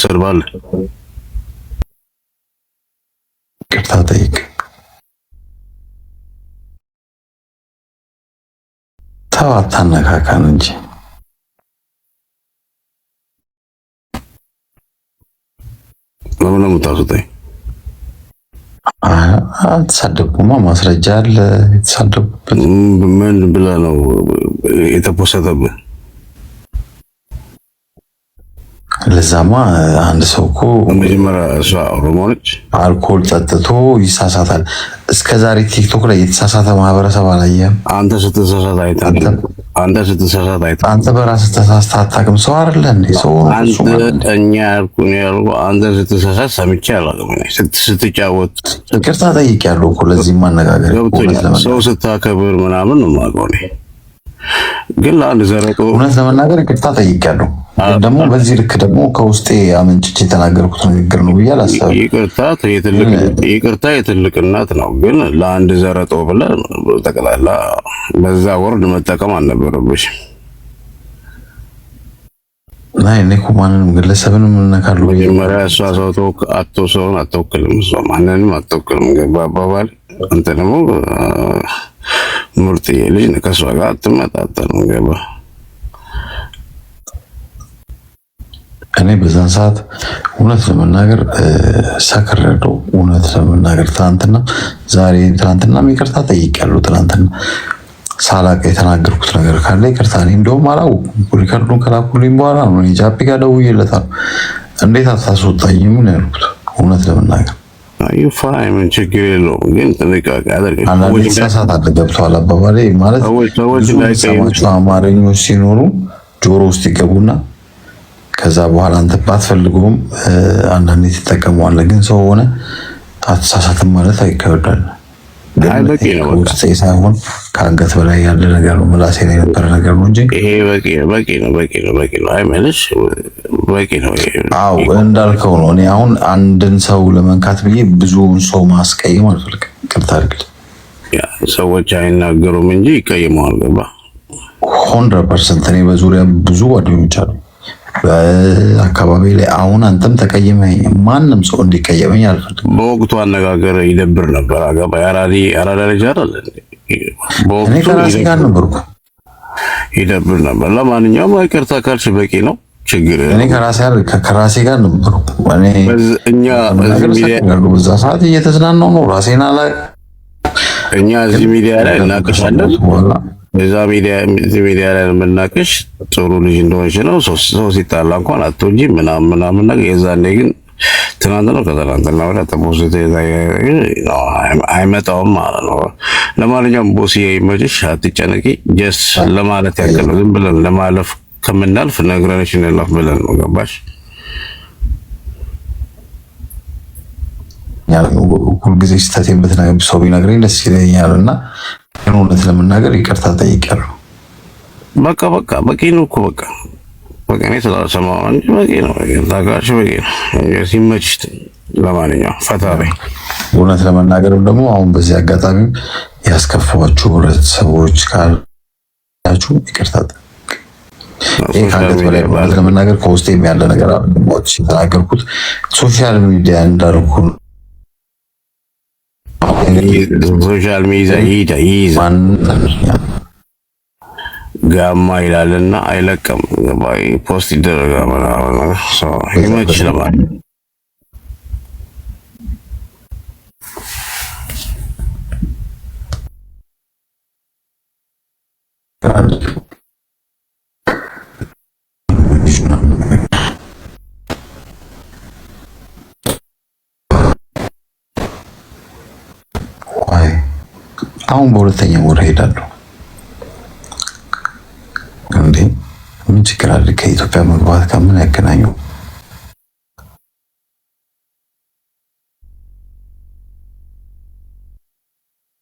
ትሰድባለህ? ይቅርታ ጠይቅ። ተው አታነካካን እንጂ ለምን ነው የምታስወጣኝ? አልተሳደብኩማ፣ ማስረጃ አለ የተሳደብኩበት። ምን ብለህ ነው የተፖሰተብህ? ለዛማ አንድ ሰው እኮ መጀመሪያ እሷ ኦሮሞ ነች፣ አልኮል ጠጥቶ ይሳሳታል። እስከዛሬ ቲክቶክ ላይ የተሳሳተ ማህበረሰብ አላየህም? አንተ ስትሳሳት አይተህ አንተ በራስህ ተሳስተህ አታውቅም። ሰው አይደለህ እንዴ? ሰው አንተ ስትሳሳት ሰምቼ አላውቅም። ስትጫወት ይቅርታ ጠይቄያለሁ እኮ ለዚህ ማነጋገር ሰው ስታከብር ምናምን ነው የማውቀው እኔ። ግን ለአንድ ዘረጦ እውነት ለመናገር ይቅርታ ጠይቄያለሁ። ግን ደግሞ በዚህ ልክ ደግሞ ከውስጤ አመንጭቼ የተናገርኩት ንግግር ነው ብዬ አላሰብም። ይቅርታ የትልቅነት ነው። ግን ለአንድ ዘረጦ ብለህ ጠቅላላ በዛ ወርድ መጠቀም አልነበረብሽም። እኔ እኮ ማንንም ግለሰብንም እነካለሁ። መጀመሪያ እሷ ሰውን አትወክልም፣ እሷ ማንንም አትወክልም። ገባ አባባል? አንተ ደግሞ ምርጥዬ ልጅ ነህ፣ ከእሷ ጋር አትመጣጠንም። ገባ? እኔ በዛን ሰዓት እውነት ለመናገር ሰክሬያለሁ። እውነት ለመናገር ትናንትና ይቅርታ ጠይቄያለሁ። ትናንትና ሳላቅ የተናገርኩት ነገር ካለ ይቅርታ። እኔ እንደውም አላወኩም። ሪከርዱን ከላኩልኝ በኋላ ነው እኔ ጃፒ ጋር ደውዬለታለሁ። እንዴት አታስወጣኝም ነው ያልኩት። እውነት ለመናገር ምን ችግር የለውም፣ ግን ጥንቃቄ አድርግ። አንዳንዴ ተሳሳታለህ። ገብቶሃል አባባሌ? ማለት ብዙ የሚሰማቸው አማርኞች ሲኖሩ ጆሮ ውስጥ ይገቡና ከዛ በኋላ አንተ ባትፈልገውም አንዳንዴ ትጠቀመዋለህ። ግን ሰው ሆነ አትሳሳትም ማለት አይከብዳል። ውስጤ ሳይሆን ከአንገት በላይ ያለ ነገር ነው፣ ምላሴ ላይ የነበረ ነገር ነው እንጂ ይሄ በቂ ነው። አይመልሽ በቂ ነው። አዎ እንዳልከው ነው። እኔ አሁን አንድን ሰው ለመንካት ብዬ ብዙውን ሰው ማስቀየም አልፈልግም። ይቅርታ አድርግልኝ። ሰዎች አይናገሩም እንጂ ይቀየመዋል። ገባ? 100% እኔ በዙሪያ ብዙ ጓደኞች አሉ በአካባቢ ላይ። አሁን አንተም ተቀየመኝ፣ ማንም ሰው እንዲቀየመኝ አልፈልግም። በወቅቱ አነጋገር ይደብር ነበር። አገባ ያራዳ ልጅ አይደል? እኔ ከራሴ ጋር ነበርኩ፣ ይደብር ነበር። ለማንኛውም ይቅርታ ካልሽ በቂ ነው። ችግር እኔ ከራሴ ጋር ነበርኩ። እኛ በዛ ሰዓት እየተዝናናው ነው ራሴን አላ እኛ እዚህ ሚዲያ ላይ እናቅሻለን። እዛ ሚዲያ ላይ የምናቅሽ ጥሩ ልጅ እንደሆንሽ ነው። ሰው ሲጣላ እንኳን አትወጂ ምናምን ነገር። የዛኔ ግን ትናንት ነው ከትናንትና ወዲያ ተፖስቶ አይመጣውም ማለት ነው። ለማንኛውም ቦስዬ ይመችሽ፣ አትጨነቂ። ጀስ ለማለት ያክል ነው፣ ዝም ብለን ለማለፍ ከምናልፍ ነግረንሽ እንለፍ ብለን ነው። ገባሽ? ሁልጊዜ ስህተት የምትነግር ሰው ቢነግረኝ ደስ ይለኛል እና እውነት ለመናገር ይቅርታ ጠይቄያለሁ። በቂ ነው እኮ በቃ እኔ ስላልሰማሁ እንጂ በቂ ነው። ታጋሽ በቂ ነው። ሲመችሽ ለማንኛውም ፈታ በይ። እውነት ለመናገርም ደግሞ አሁን በዚህ አጋጣሚ ያስከፋችሁ ህብረተሰቦች ካላችሁ ይቅርታ ይህ ከአንገት በላይ እውነት ለመናገር ከውስጥ ያለ ነገር አለሞች የተናገርኩት ሶሻል ሚዲያ እንዳልኩ ሶሻል ሚዲያ ይይዛል ጋማ ይላልና አይለቀም። ፖስት ይደረጋል ምናምን ይመችሽ ለማለት አሁን በሁለተኛ ወር ሄዳለሁ። እንዴ ምን ችግር አለ? ከኢትዮጵያ መግባት ከምን ያገናኘው?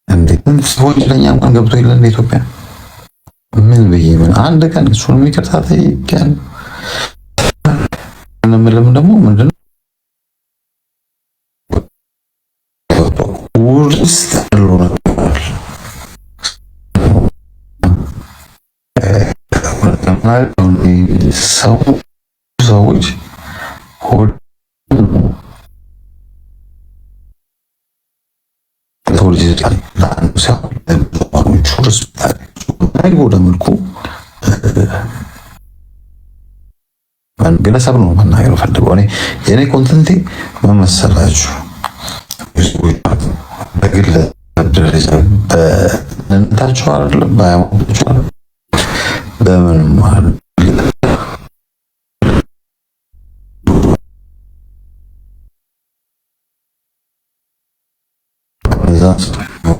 እንዴ ሰዎች ለኛ እንኳን ገብቶ የለ እንደ ኢትዮጵያ ምን ብዬ ምን አንድ ቀን እሱን ይቅርታ ጠይቄያለሁ። ምንም ደግሞ ምንድነው ውስጥ ያለው ነገር ሰዎች ሆድ ቶልጂ ለአንዱ ሲሆን ለብዙዎች ርስታል አይጎዳ መልኩ ግለሰብ ነው መናገር ፈልገው። እኔ የኔ ኮንተንቴ መመሰላችሁ በግል ደረጃ በእንታችሁ አይደለም ባያሞችሁ በምንም ማለት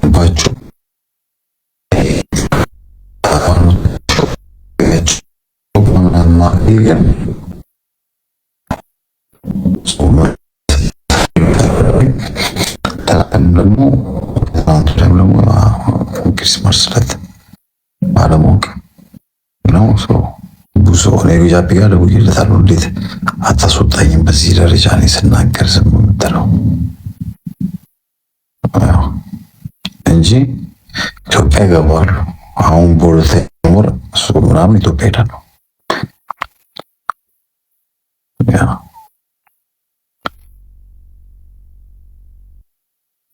ባችሁ ደግሞ ክሪስማስ ዕለት ባለማወቅ ነው ብዙ እኔ ጃፒ ጋር ደውዬለታለሁ። እንዴት አታስወጣኝም በዚህ ደረጃ እኔ ስናገር ዝም የምትለው እንጂ ኢትዮጵያ ይገባሉ። አሁን በሁለተኛ ወር እሱ ምናምን ኢትዮጵያ ሄዳለሁ።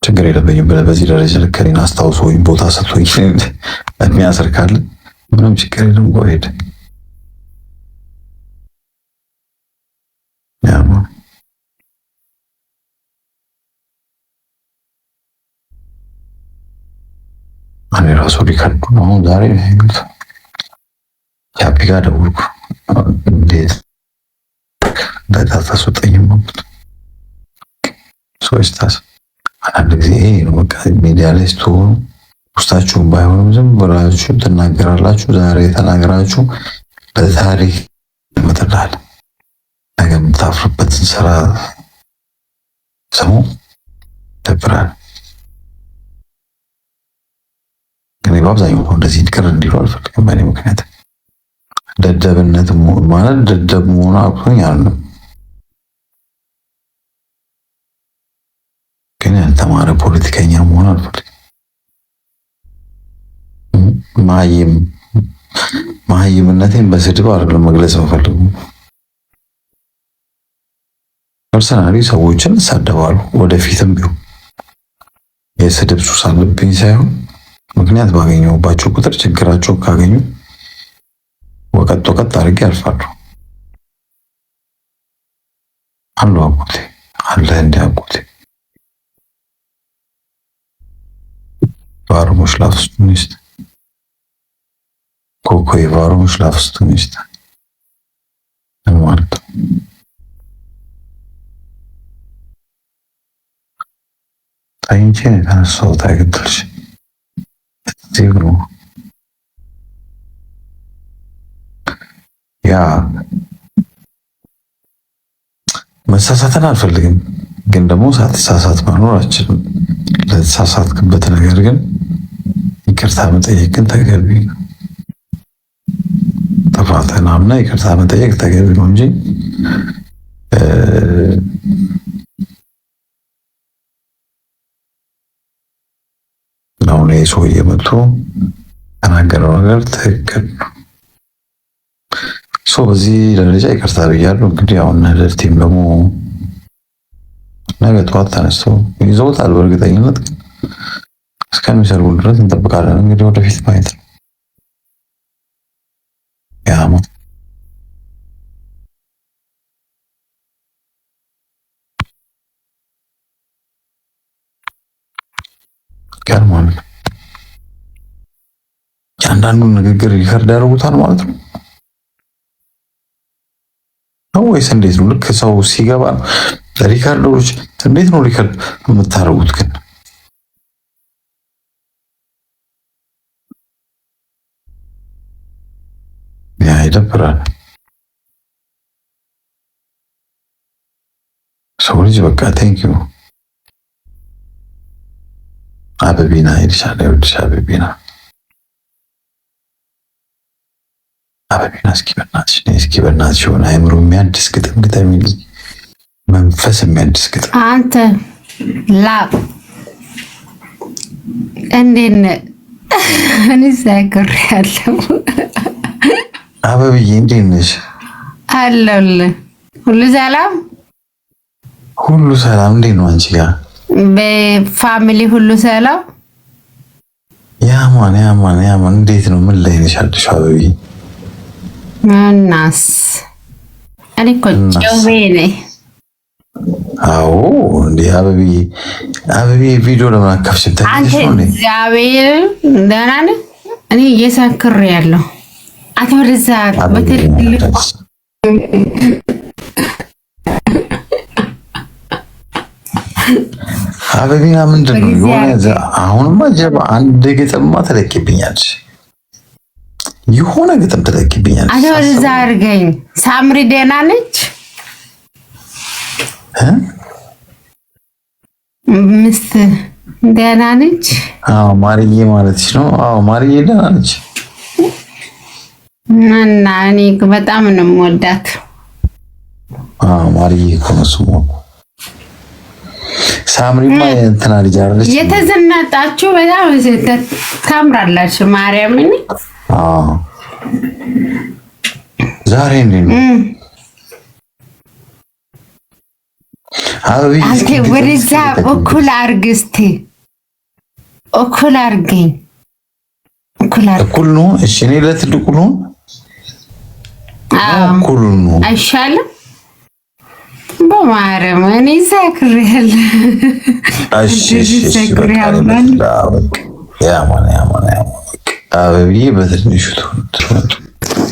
ችግር የለብኝም ብለህ በዚህ ደረጃ ልክ እኔን አስታውሶ ወይም ቦታ ሰጥቶኝ የሚያስር ካለ ምንም ችግር የለም። ጎሄድ እኔ ራሱ ሪካርዱ አሁን ዛሬ ጃፒ ጋር ደውልኩ። እንዴት እንዳታስወጣኝም ማለት ሰዎች አንዳንድ ጊዜ ነው በቃ ሚዲያ ላይ ስትሆኑ ውስጣችሁን ባይሆንም ዝም ብላችሁ ትናገራላችሁ። ዛሬ ተናገራችሁ በታሪክ ይመጣል። ነገ የምታፍርበትን ስራ ሰሙ ደብራል። ግን በአብዛኛው እንደዚህ ቅር እንዲሉ አልፈልግም። በእኔ ምክንያት ደደብነት ማለት ደደብ መሆኑ አቅቶኝ አይደለም፣ ግን ያልተማረ ፖለቲከኛ መሆን አልፈልግም። መሀይምነቴን በስድብ አይደለም መግለጽ የምፈልገው። ፐርሰናሊ ሰዎችን እሳደባሉ፣ ወደፊትም ቢሆን የስድብ ሱስ አለብኝ ሳይሆን ምክንያት ባገኘሁባቸው ቁጥር ችግራቸው ካገኙ ወቀጥ ወቀጥ አድርጌ አልፋለሁ። አሉ አጎቴ አለ እንደ አጎቴ Varmış laf üstüne işte. Koko'yu varmış laf üstüne işte. Ben vardım. Sayınca ben solda gittiler. Diyorum. Ya መሳሳትን አልፈልግም፣ ግን ደግሞ ሳትሳሳት መኖር አልችልም። ለተሳሳትክበት ነገር ግን ይቅርታ መጠየቅ ግን ተገቢ ነው። ጥፋትህን አምነህ ይቅርታ መጠየቅ ተገቢ ነው እንጂ አሁን ይሄ ሰውዬ መጥቶ ተናገረው ነገር ትክክል ነው። በዚህ ደረጃ ይቅርታ ብያለሁ። እንግዲህ አሁን ነደርቲም ደግሞ ነገ ጠዋት ተነስተው ይዘውታል። በእርግጠኝነት እስከሚሰርቡ ድረስ እንጠብቃለን። እንግዲህ ወደፊት ማየት ነው። ያማ ገርማል። የአንዳንዱን ንግግር ሪከርድ ያደርጉታል ማለት ነው ወይስ እንዴት ነው? ልክ ሰው ሲገባ ሪከርዶች እንዴት ነው ሪከርድ የምታደርጉት? ግን ያ ይደብራል። ሰው ልጅ በቃ ቴንክ ዩ አበቢና ይልሻል። ይኸውልሽ አበቢና እስኪ በእናትሽ የሆነ አይምሮ የሚያድስ ግጥም ግጠሚልኝ፣ መንፈስ የሚያድስ ግጥም። አንተ ላብ እንዴት ነህ? እኔ ሳይቀር ያለው አበብዬ እንዴት ነሽ? አለሁልህ። ሁሉ ሰላም ሁሉ ሰላም እንዴት ነው አንቺ ጋር? በፋሚሊ ሁሉ ሰላም? ያማን እንዴት ነው? ምን ላይ ነሽ? አዲስ አበባ እናስ እኔ እኮ ጨዌ ነኝ። አዎ እንዴ አበቢ ቪዲዮ ለምን አከፍሽም? አንተ እግዚአብሔር ደህና ነህ? እኔ እየሰክር ያለው አቶ ወደዛ በትልቅ አበቢና ምንድን ነው የሆነ አሁንማ ጀባ አንድ ግጥምማ ትለቂብኛለሽ። የሆነ ግጥም ትለቂብኛለሽ። አቶ ወደዛ አድርገኝ። ሳምሪ ደህና ነች? ምስት ደህና ነች? አዎ ማርዬ ማለትሽ ነው? አዎ ማርዬ ደህና ነች። እና እኔ በጣም ነው የምወዳት። አዎ ማርዬ እኮ ነው ስሟ። ሳምሪማ እንትና ልጅ አይደለች? የተዘናጣችሁ በጣም ታምራላችሁ። ማርያምን አዎ ዛሬ እንዴት ነው? አንተ ወደዛ እኩል አድርግ እስቲ። እኩል አድርገኝ። እኩል ነው። እሺ እኔ ለትልቁ ነው። እኩል ነው አይሻልም? በማርያም እኔ ሰክሬያለሁ። አበብዬ በትንሹ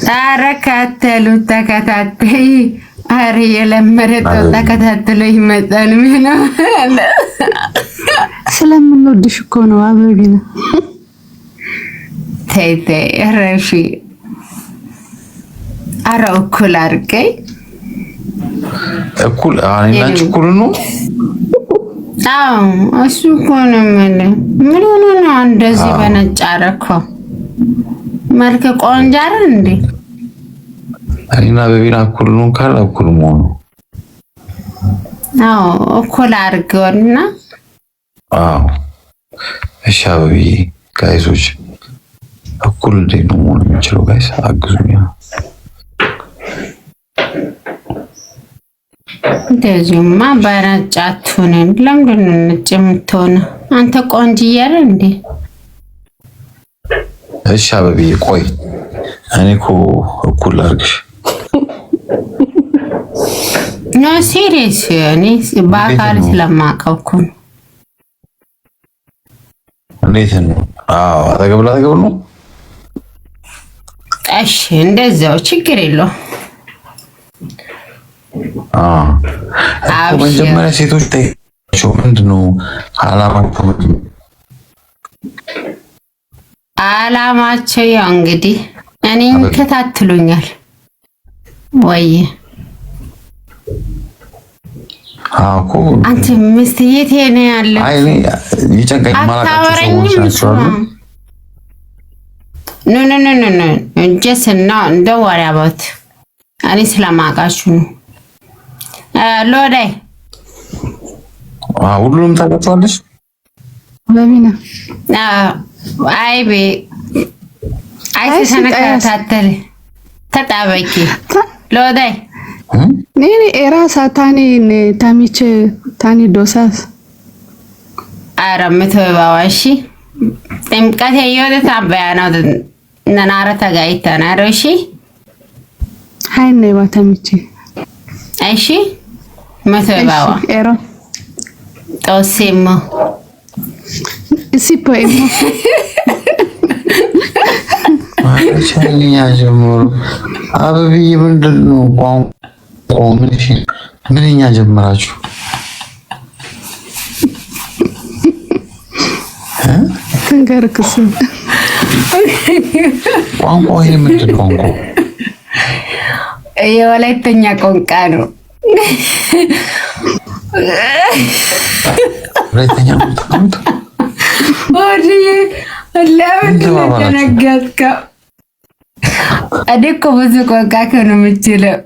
ኧረ ተከታተይ። ኧረ የለመደው ተከታትሎ ይመጣል። ምን ስለምንወድሽ እኮ ነው አበቢና። ተይ ኧረ እሺ። ኧረ እኩል አድርገኝ። እኩል አንቺ እኩል ነው? አዎ እሱ እኮ ነው የምልህ። ምን ሆነ ነው እንደዚህ በነጭ አደረከው? መልክ ቆንጆ አይደል እንዴ? እኔና በቢና እኩል ነው ካለ እኩል መሆኑ። አዎ እኩል አድርገውና። አዎ እሺ አበቢ ጋይሶች እኩል እንዴት ነው መሆን የሚችለው? ጋይስ አግዙኝ። እንደዚህማ በነጭ አትሆንም። ለምንድን ነው ነጭ የምትሆነው? አንተ ቆንጆ አይደል እንዴ? እሺ አበቢ ቆይ እኔ እኮ እኩል አድርግሽ። ኖ ሲሪየስ እኔ በአካል ስለማውቀው እኮ ነው። እንዴት ነው? አዎ አጠገብ ላጠገብ ነው። እሺ እንደዛው ችግር የለውም። መጀመሪያ ሴቶች ጠይቃቸው ምንድነው አላማቸው? አላማቸው ያው እንግዲህ እኔን ከታትሉኛል ወይ? አኮ አንተ ሚስት የት ነው ያለው? አይ እኔ ይጨንቀኝ አታወራኝም? ኖ just don't worry about እኔ ስለማውቃችሁ ነው። ሎዳይ ሁሉንም ታውቃቸዋለሽ? በሚና አይቤ ተነካታተል ተጣበቂ ሎዳይ ነኔ ኤራሳ ታሚቼ ታኒ ዶሳስ አረምቶ ባዋሺ ጥምቀት የወደ ታበያ ነው ነናረ ተጋይተና ሮሺ ሃይኔ ባታሚቼ አይሺ መቶ ባዋ ኤሮ ጦሲሞ ሲፖይሞ አቻኛ ጀምሮ አበብዬ ምንድን ነው ምንኛ ጀመራችሁ? ተንገርክስ ቋንቋ ይሄ ምንድን ነው? ቋንቋ የወላይተኛ ቋንቋ ነው። ወላይተኛ ቋንቋ ወዲ ለምን ተነገርከው? እኔ እኮ ብዙ ቋንቋ ነው የምችለው።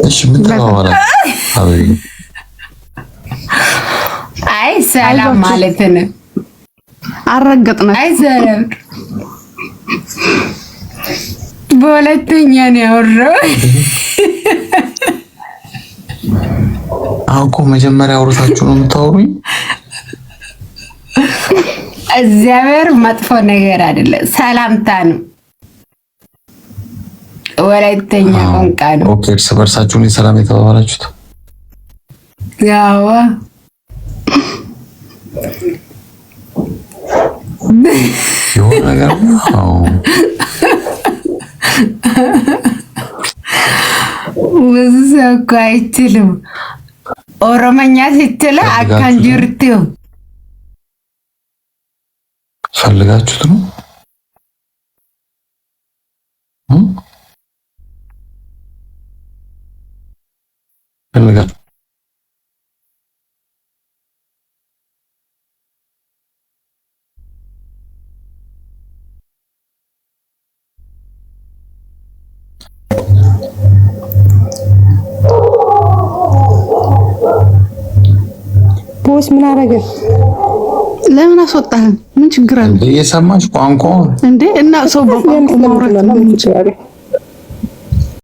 እሺ ምን ተባባላችሁ? አይ ሰላም ማለት ነው። አረጋግጥና አይ ሰላም በወላይተኛ ነው ያወራው። አሁን እኮ መጀመሪያ አውርታችሁ ነው የምታወሩኝ። እግዚአብሔር መጥፎ ነገር አይደለም፣ ሰላምታ ነው። ወላይተኛ ቋንቋ ነው። ኦኬ፣ እርስ በርሳችሁ ነው ሰላም የተባባላችሁት? ያው የሆነ ነገር ነው። ብዙ ሰው እኮ አይችልም ኦሮሞኛ ስትል አካንጅርቲው ፈልጋችሁት ነው? ፈልጋችሁ ቦስ ምን አረገ? ለምን አስወጣህ? ምን ችግር አለ? የሰማሽ ቋንቋ እንዴ? እና ሰው በቋንቋ ማውራት ምን ችግር አለ?